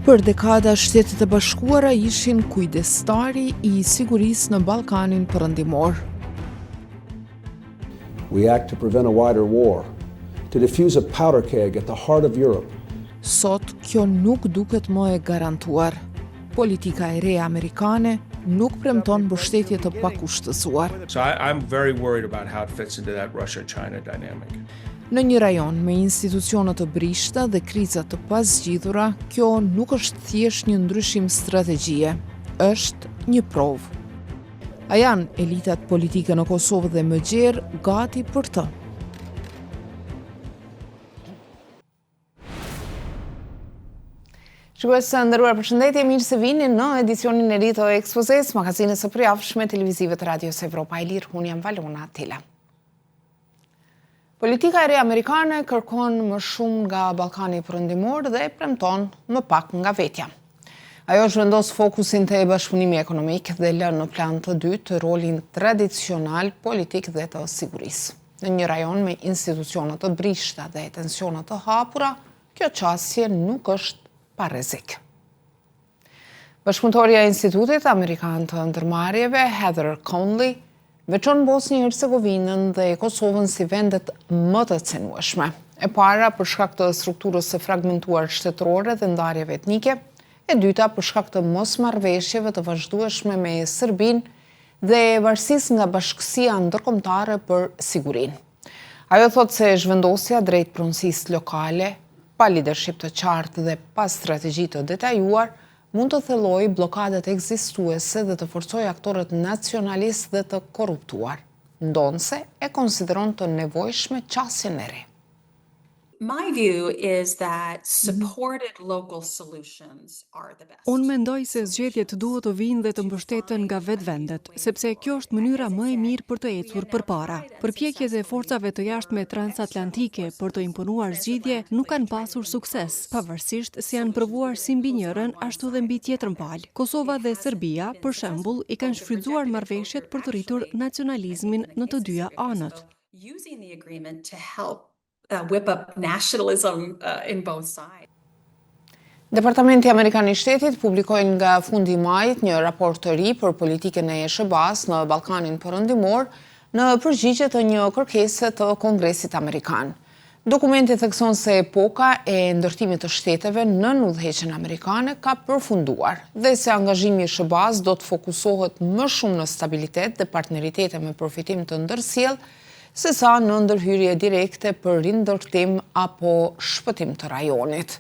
Për dekada, Shtetet e Bashkuara ishin kujdestari I sigurisë në Ballkanin Perëndimor. We act to prevent a wider war, to defuse a powder keg at the heart of Europe. Sot, kjo nuk duket më e garantuar. Politika e re amerikane nuk premton mbështetje të pakushtësuar. So I'm very worried about how it fits into that Russia-China dynamic. Në një rajon me institucione të brishta dhe kriza të pazgjidhura, kjo nuk është thjesht një ndryshim strategjie, është një provë. A janë elitat politike në Kosovë dhe më gjerë gati për të? Shikues të nderuar, përshëndetje, mirë se vini në edicionin e ri të Ekspozes, magazinës së përjavshme televizive të Radios Evropa e Lirë. Unë jam Valona Tila. Politika e re amerikane kërkon më shumë nga Ballkani Perëndimor dhe premton më pak nga vetja. Ajo zhvendos fokusin te bashkëpunimi ekonomik dhe lën në plan të dytë rolin tradicional politik dhe të sigurisë. Në një rajon me institucione të brishta dhe tensione të hapura, kjo qasje nuk është pa rrezik. Bashkëpunëtoria e Institutit Amerikan të Ndërmarrjeve, Heather Conley, veçon Bosnjë-Hercegovinën dhe Kosovën si vendet më të cenueshme. E para për shkak të strukturës së fragmentuar shtetërore dhe ndarjeve etnike, e dyta për shkak të mosmarrëveshjeve të vazhdueshme me Serbinë dhe varësisë nga Bashkësia Ndërkombëtare për Sigurinë. Ajo thotë se zhvendosja drejt pronësisë lokale, pa leadership të qartë dhe pa strategji të detajuar, mund të thellojë bllokadat ekzistuese dhe të forcojë aktorët nacionalistë dhe të korruptuar. Ndonse e konsideron të nevojshme qasjen e re. My view is that supported local solutions are the best. Unë mendoj se zgjedhjet duhet të vinë dhe të mbështeten nga vetë vendet, sepse kjo është mënyra më e mirë për të ecur përpara. Përpjekjet e forcave të jashtme transatlantike për të imponuar zgjidhje nuk kanë pasur sukses, pavarësisht se janë provuar si mbi njërin ashtu dhe mbi tjetrën palë. Kosova dhe Serbia, për shembull, I kanë shfrytzuar marrëveshjet për të rritur nacionalizmin në të dyja anët. Using the agreement to help whip up nationalism in both sides. Departamenti Amerikan I Shtetit publikoi nga fundi I majit një raport të ri për politikën e SBA-s në Ballkanin Perëndimor në përgjigje të një kërkese të Kongresit Amerikan. Dokumenti thekson se epoka e ndërtimit të shteteve në udhëheqjen amerikane ka përfunduar dhe se angazhimi I SBA-s do të fokusohet më shumë në stabilitet dhe partneritete me përfitim të ndërsjellë se sa në ndërhyrje direkte për rindërtim apo shpëtim të rajonit.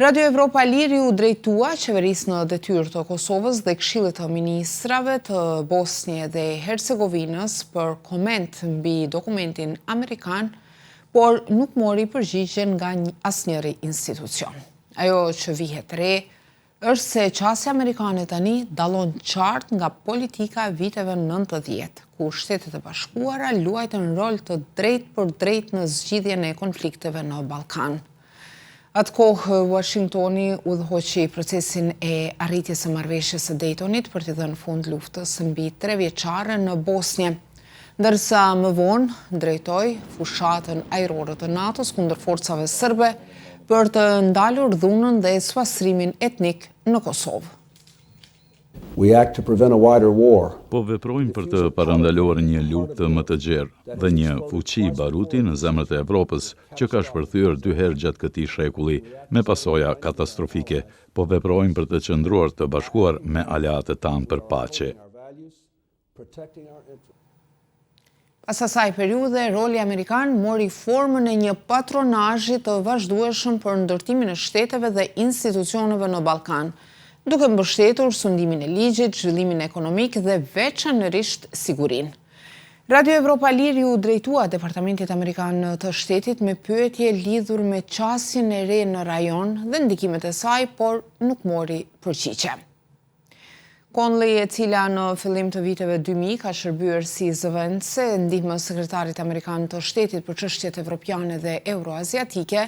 Radio Evropa e Lirë u drejtua qeverisë në detyrë të Kosovës dhe Këshillit të Ministrave të Bosnjë dhe Hercegovinës për koment mbi dokumentin amerikan, por nuk mori përgjigje nga asnjëri institucion. Ajo që vihet re është se qasja amerikane tani dallon qartë nga politika e viteve 90, ku Shtetet e Bashkuara luajtën rol të drejtë për drejtë në zgjidhjen e konflikteve në Ballkan. Atë kohë, Washingtoni udhëhoqi procesin e arritjes së marrëveshjes së Daytonit për t'i dhënë fund luftës mbi 3 vjeçare në Bosnjë, ndërsa më vonë drejtoi fushatën ajrore të NATO-s kundër forcave serbe për të ndalur dhunën dhe suastrimin etnik në Kosovë. We act to prevent a wider war. Po veprojmë për të parandaluar një luftë më të gjerë dhe një fuqi baruti në zemrat e Evropës që ka shpërthyer 2 herë gjatë këtij shekulli me pasoja katastrofike. Po veprojmë për të qëndruar të bashkuar me aleatët tanë për paqe. Pas asaj periudhe, roli amerikan mori formën e një patronazhi të vazhdueshëm për ndërtimin e shteteve dhe institucioneve në Ballkan, duke mbështetur sundimin e ligjit, zhvillimin ekonomik dhe veçanërisht sigurinë. Radio Evropa e Lirë u drejtua Departamentit Amerikan të Shtetit me pyetje lidhur me qasjen e re në rajon dhe ndikimet e saj, por nuk mori përgjigje. Conley, e cila në fillim të viteve 2000 ka shërbyer si zëvendëse e ndihmës sekretarit amerikan të Shtetit për çështjet evropiane dhe euroaziatike,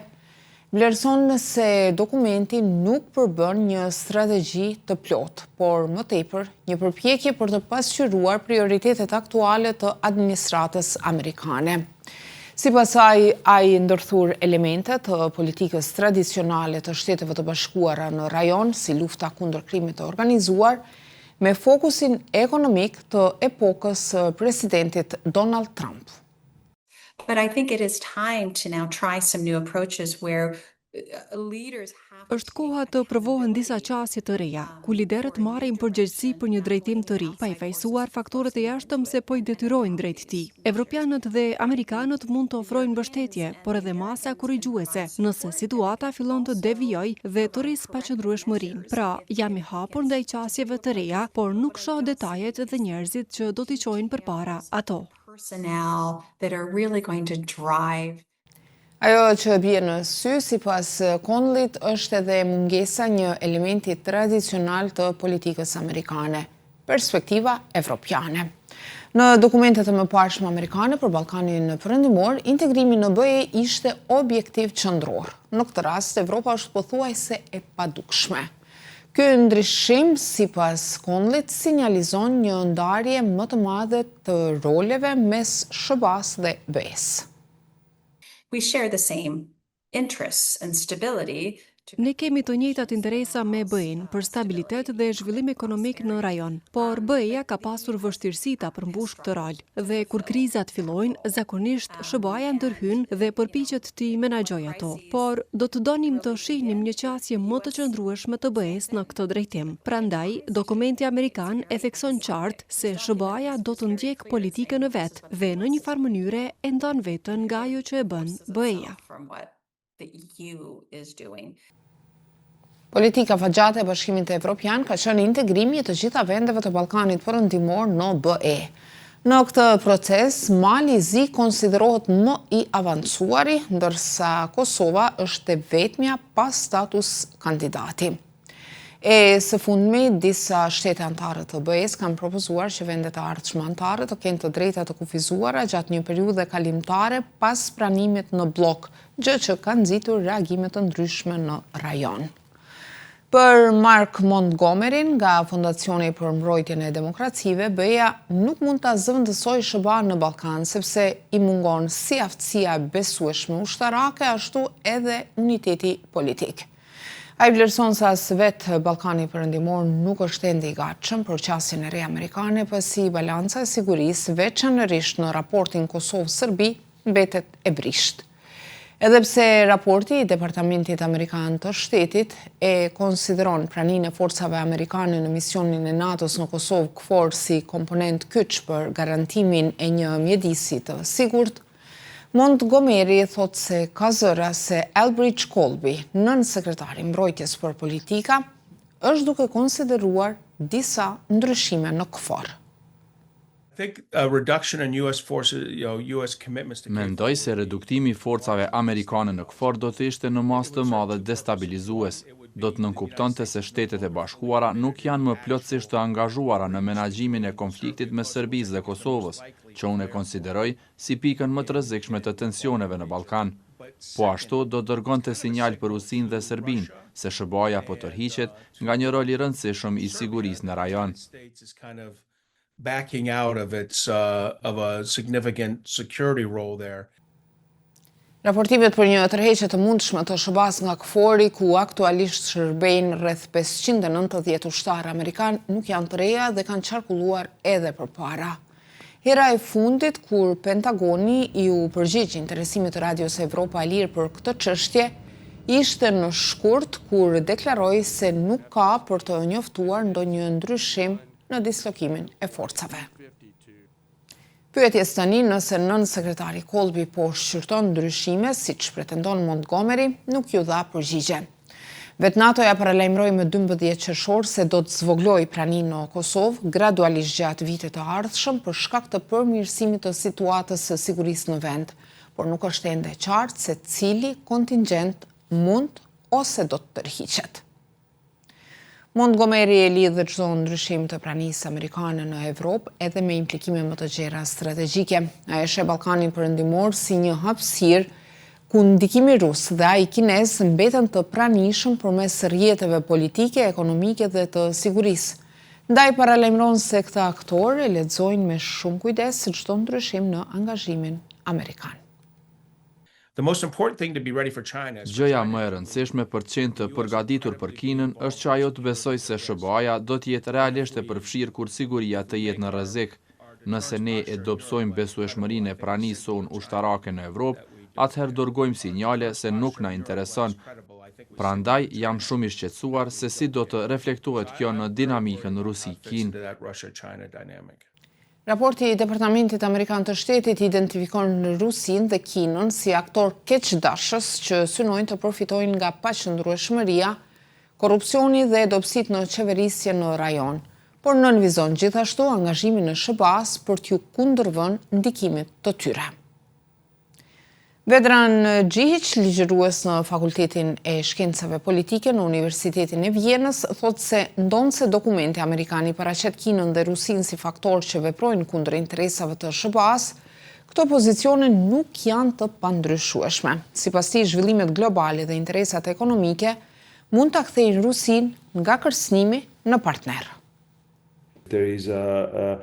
vlerëson se dokumenti nuk përbën një strategji të plotë, por më tepër një përpjekje për të pasqyruar prioritetet aktuale të administratës amerikane. Sipas saj, ai ndërthur elemente të politikës tradicionale të Shteteve të Bashkuara në rajon, si lufta kundër krimit të organizuar, me fokusin ekonomik të epokës së presidentit Donald Trump. But I think it is time to now try some new approaches where leaders have Është koha të provohen disa qasje të reja, ku liderët marrin përgjegjësi për një drejtim të ri, pa i fajsuar faktorët e jashtëm se po i detyrojnë drejt tij. Evropianët dhe amerikanët mund të ofrojnë mbështetje, por edhe masa korrigjuese, nëse situata fillon të devijojë dhe të rrisë paqëndrueshmërinë. Pra, jam i hapur ndaj qasjeve të reja, por nuk shoh detajet dhe njerëzit që do t'i çojnë përpara ato. personnel that are really going to drive. Ajo që bie në sy, sipas Conleyt, është edhe mungesa një elementi tradicional të politikës amerikane, perspektiva evropiane. Në dokumentet e mëparshme amerikane për Ballkanin Perëndimor, integrimi në BE ishte objektiv qendror. Në këtë rast, Evropa është pothuajse e padukshme. Ky ndryshim, sipas Conleyt, sinjalizon një ndarje më të madhe të roleve mes SHBA-s dhe BE-s. We share the same interests and stability. Ne kemi të njëjtat interesa me BE-n për stabilitet dhe zhvillim ekonomik në rajon, por BE-ja ka pasur vështirësi ta përmbush këtë rol dhe kur krizat fillojnë, zakonisht SHBA-ja ndërhyn dhe përpiqet t'i menaxhojë ato. Por do të donim të shihnim një qasje më të qëndrueshme të BE-s në këtë drejtim. Prandaj, dokumenti amerikan e thekson qartë se SHBA-ja do të ndjek politikën e vet dhe në një farë mënyre e ndan veten nga ajo që e bën BE-ja. From what the EU is doing. Politika fatgjate e Bashkimit Evropian ka qenë integrimi i të gjitha vendeve të Ballkanit Perëndimor në BE. Në këtë proces, Mali i Zi konsiderohet më i avancuari, ndërsa Kosova është e vetmja pa status kandidati. E së fundmi, disa shtete anëtare të BE-s kanë propozuar që vendet e ardhshme anëtare të kenë të drejta të kufizuara gjatë një periudhe kalimtare pas pranimit në blok, gjë që ka nxitur reagime të ndryshme në rajon. Për Mark Montgomery nga Fondacioni për Mbrojtjen e Demokracive, BE-ja nuk mund ta zëvendësojë SHBA-n në Ballkan sepse i mungon si aftësia besueshme ushtarake, ashtu edhe uniteti politik. Ai vlerëson se as vetë Ballkani Perëndimor nuk është ende i gatshëm për qasjen e re amerikane, pasi balanca e sigurisë, veçanërisht në raportin Kosovë-Serbi, mbetet e brisht. Edhe pse raporti i Departamentit Amerikan të Shtetit e konsideron praninë e forcave amerikane në misionin e NATO-s në Kosovë KFOR si komponent kyç për garantimin e një mjedisi të sigurt, Montgomery thot se ka zëra se Elbridge Colby, nën sekretari mbrojtjes për politika, është duke konsideruar disa ndryshime në KFOR. I think a reduction in U.S. forces, U.S. commitments to Mendoj se reduktimi i forcave amerikane në KFOR do të ishte në masë të madhe destabilizues. Do të nënkuptonte se Shtetet e Bashkuara nuk janë më plotësisht të angazhuara në menaxhimin e konfliktit mes Serbisë dhe Kosovës, që unë e konsideroj si pikën më të rrezikshme të tensioneve në Ballkan. Po ashtu do dërgonte sinjal për Rusinë dhe Serbinë se SHBA-ja po tërhiqet nga një rol i rëndësishëm i sigurisë në rajon. backing out of its of a significant security role there. Raportimet për një tërheqje të mundshme të SHBA-s nga KFOR-i, ku aktualisht shërbejnë rreth 590 ushtarë amerikan, nuk janë të reja dhe kanë qarkulluar edhe përpara. Hera e fundit kur Pentagoni u përgjigj interesimit të Radios Evropa e Lirë për këtë çështje, ishte në shkurt kur deklaroi se nuk ka për të njoftuar ndonjë ndryshim në dislokimin e forcave. Pyetjes tani nëse nën sekretari Colby po shqyrton ndryshime, siç pretendon Montgomery, nuk ju dha përgjigje. Vetë NATO-ja paralajmëroi më 12 qershor se do të zvoglojë praninë në Kosovë gradualisht gjatë vitit të ardhshëm për shkak të përmirësimit të situatës së sigurisë në vend, por nuk është ende e qartë se cili kontingjent mund ose do të tërhiqet. Montgomery e lidhë çdo ndryshim të pranisë amerikane në Evropë edhe me implikime më të gjera strategjike. Ai e sheh Ballkanin Perëndimor si një hapësirë ku ndikimi rus dhe ai kinez mbeten të pranishëm përmes rrjeteve politike, ekonomike dhe të sigurisë. Ndaj paralajmëron se këta aktorë e lexojnë me shumë kujdes çdo ndryshim në angazhimin amerikan. The most important thing to be ready for China is Gjëja më e rëndësishme për të qenë të përgatitur për Kinën është që ajo të besoj se SBA-ja do të jetë realisht e përfshirë kur siguria të jetë në rrezik. Nëse ne e dobësojmë besueshmërinë e pranisë sonë ushtarake në Evropë, atëherë dërgojmë sinjale se nuk na intereson. Prandaj jam shumë i shqetësuar se si do të reflektohet kjo në dinamikën Rusi-Kinë. Raporti i Departamentit Amerikan të Shtetit identifikon Rusinë dhe Kinën si aktor keqdashës që synojnë të përfitojnë nga paqëndrueshmëria, korrupsioni dhe dobësitë në qeverisje në rajon, por nënvizon gjithashtu angazhimin e SBA-s për t'ju kundërvënë ndikimit të tyre. Vedran Gjihiq, ligjërues në Fakultetin e Shkencave Politike në Universitetin e Vjenës, thotë se ndonse dokumenti amerikan i paraqet Kinën dhe Rusinë si faktor që veprojnë kundër interesave të SBA-s, këto pozicione nuk janë të pandryshueshme. Sipas tij, zhvillimet globale dhe interesat ekonomike mund ta kthejnë Rusinë nga kërcënimi në partner. There is a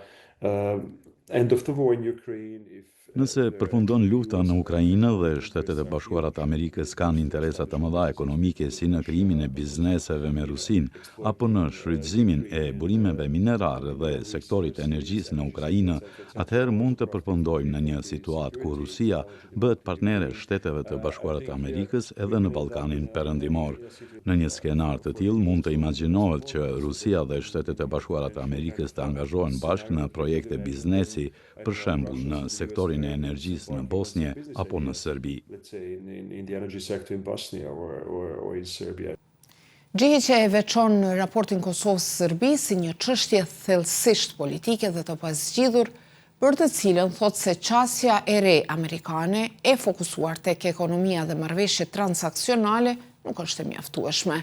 end of the war in Ukraine if Nëse përfundon lufta në Ukrainë dhe Shtetet e Bashkuara të Amerikës kanë interesa të mëdha ekonomike si në krijimin e bizneseve me Rusinë apo në shfrytëzimin e burimeve minerare dhe sektorit të energjisë në Ukrainë, atëherë mund të përfundojmë në një situatë ku Rusia bëhet partnere Shteteve të Bashkuara të Amerikës edhe në Ballkanin Perëndimor. Në një skenar të tillë mund të imagjinohet që Rusia dhe Shtetet e Bashkuara të Amerikës të angazhohen bashkë në projekte biznesi, për shembull në sektorin e energjisë në Bosnje apo në Serbi. Gjihiq e veçon raportin Kosovë-Serbi si një çështje thellësisht politike dhe të pazgjidhur, për të cilën thotë se qasja e re amerikane e fokusuar tek ekonomia dhe marrëveshjet transaksionale nuk është e mjaftueshme.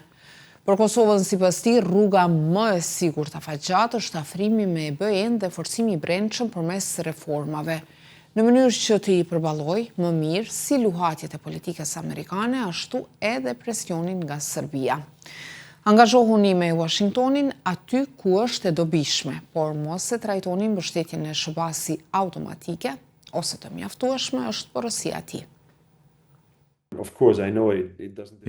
Për Kosovën, sipas tij, rruga më e sigurt afatgjat është afrimi me EBE-n dhe forcimi i brendshëm përmes reformave, në mënyrë që të i përballojë më mirë si luhatjet e politikës amerikane, ashtu edhe presionin nga Serbia. Angazhohuni me Washingtonin aty ku është e dobishme, por mos e trajtoni mbështetjen e SBA-s si automatike ose të mjaftueshme është porosia e tij.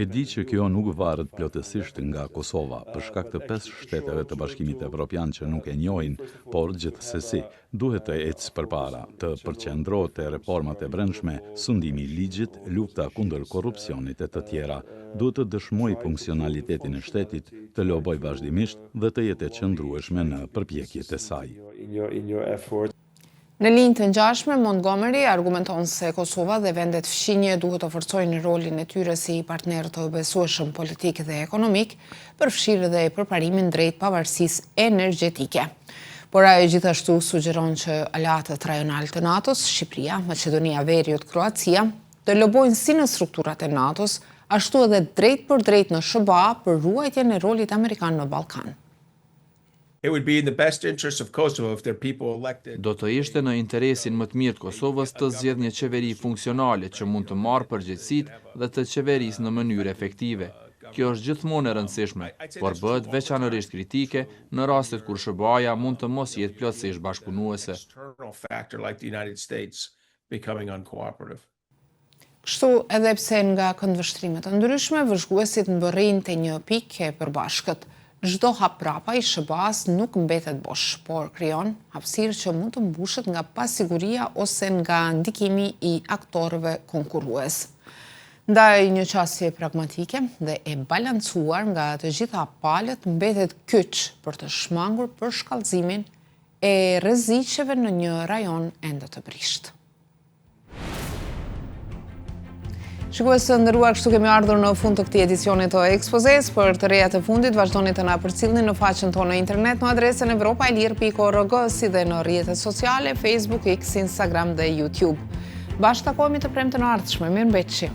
E di që kjo nuk varet plotësisht nga Kosova, për shkak të 5 shteteve të Bashkimit Evropian që nuk e njohin, por gjithsesi duhet të ecë përpara, të përqendrohet te reformat e brendshme, sundimi i ligjit, lufta kundër korrupsionit e të tjera. Duhet të dëshmoj funksionalitetin e shtetit, të loboj vazhdimisht dhe të jetë e qëndrueshme në përpjekjet e saj. Në linjë të ngjashme, Montgomery argumenton se Kosova dhe vendet fqinje duhet të forcojnë rolin e tyre si partner të besueshëm politik dhe ekonomik, përfshirë dhe përparimin drejt pavarësisë energjetike. Por ajo gjithashtu sugjeron që aleatët rajonal të NATO-s, Shqipëria, Maqedonia Veriut, Kroacia, të lobojnë si në strukturat e NATO-s, ashtu edhe drejt për drejt në SBA për ruajtjen e rolit amerikan në Ballkan. It would be in the best interest of Kosovo if their people elected. Do të ishte në interesin më të mirë të Kosovës të zgjedhë një qeveri funksionale që mund të marrë përgjegjësitë dhe të qeverisë në mënyrë efektive. Kjo është gjithmonë e rëndësishme, por bëhet veçanërisht kritike në rastet kur SBA-ja mund të mos jetë plotësisht bashkëpunuese. Kështu edhe pse nga këndvështrimet të ndryshme, vëzhguesit mbërrijnë te një pikë e përbashkët. Çdo hap prapa i SBA-s nuk mbetet bosh, por krijon hapësirë që mund të mbushet nga pasiguria ose nga ndikimi i aktorëve konkurrues. Ndaj një qasje pragmatike dhe e balancuar nga të gjitha palët mbetet kyç për të shmangur për shkallëzimin e rreziqeve në një rajon ende të prisht. Shikues të nderuar, kështu kemi ardhur në fund të këtij edicioni të ekspozes. Për të rejat e fundit, vazhdoni të na përcjellni në faqen tonë në internet në adresën evropaelir.org, si dhe në rrjetet sociale, Facebook, X, Instagram dhe YouTube. Bashkë takohemi të premten e ardhshme. Mirëmbëjtje.